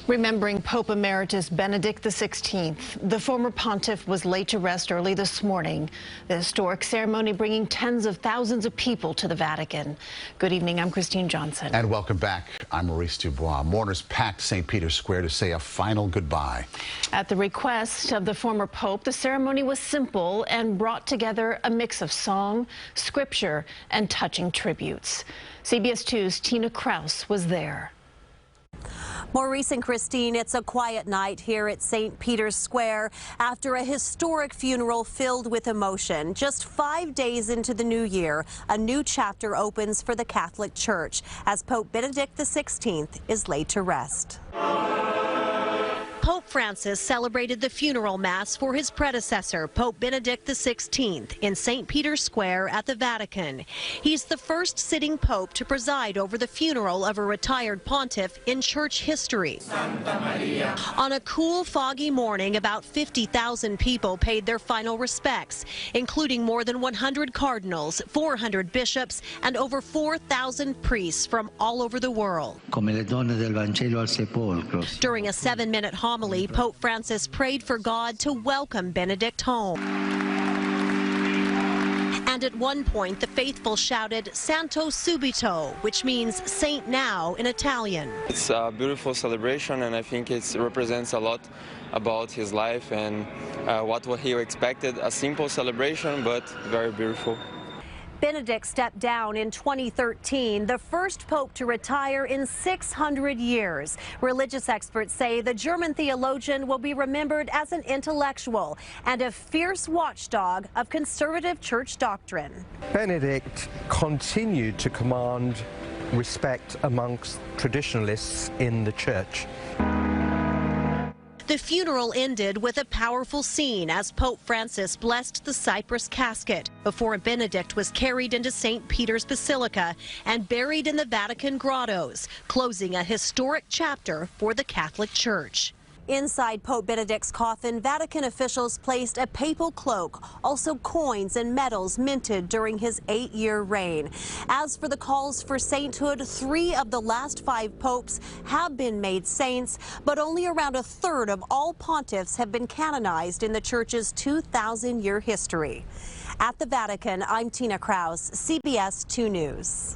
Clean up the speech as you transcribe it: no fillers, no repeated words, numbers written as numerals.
Remembering Pope Emeritus Benedict XVI, the former pontiff was laid to rest early this morning. The historic ceremony bringing tens of thousands of people to the Vatican. Good evening, I'm Christine Johnson. And welcome back. I'm Maurice Dubois. Mourners packed St. Peter's Square to say a final goodbye. At the request of the former pope, the ceremony was simple and brought together a mix of song, scripture, and touching tributes. CBS 2's Tina Kraus was there. Maurice and Christine, it's a quiet night here at St. Peter's Square after a historic funeral filled with emotion. Just 5 days into the new year, a new chapter opens for the Catholic Church as Pope Benedict XVI is laid to rest. Pope Francis celebrated the funeral mass for his predecessor, Pope Benedict XVI, in St. Peter's Square at the Vatican. He's the first sitting pope to preside over the funeral of a retired pontiff in church history. On a cool, foggy morning, about 50,000 people paid their final respects, including more than 100 cardinals, 400 bishops, and over 4,000 priests from all over the world. During a 7-minute homily, Pope Francis prayed for God to welcome Benedict home. And at one point, the faithful shouted Santo Subito, which means saint now in Italian. It's a beautiful celebration, and I think it represents a lot about his life and what he expected. A simple celebration, but very beautiful. Benedict stepped down in 2013, the first pope to retire in 600 years. Religious experts say the German theologian will be remembered as an intellectual and a fierce watchdog of conservative church doctrine. Benedict continued to command respect amongst traditionalists in the church. The funeral ended with a powerful scene as Pope Francis blessed the cypress casket before Benedict was carried into St. Peter's Basilica and buried in the Vatican grottos, closing a historic chapter for the Catholic Church. Inside Pope Benedict's coffin, Vatican officials placed a papal cloak, also coins and medals minted during his 8-year reign. As for the calls for sainthood, 3 of the last 5 popes have been made saints, but only around a third of all pontiffs have been canonized in the Church's 2,000-year history. At the Vatican, I'm Tina Kraus, CBS 2 News.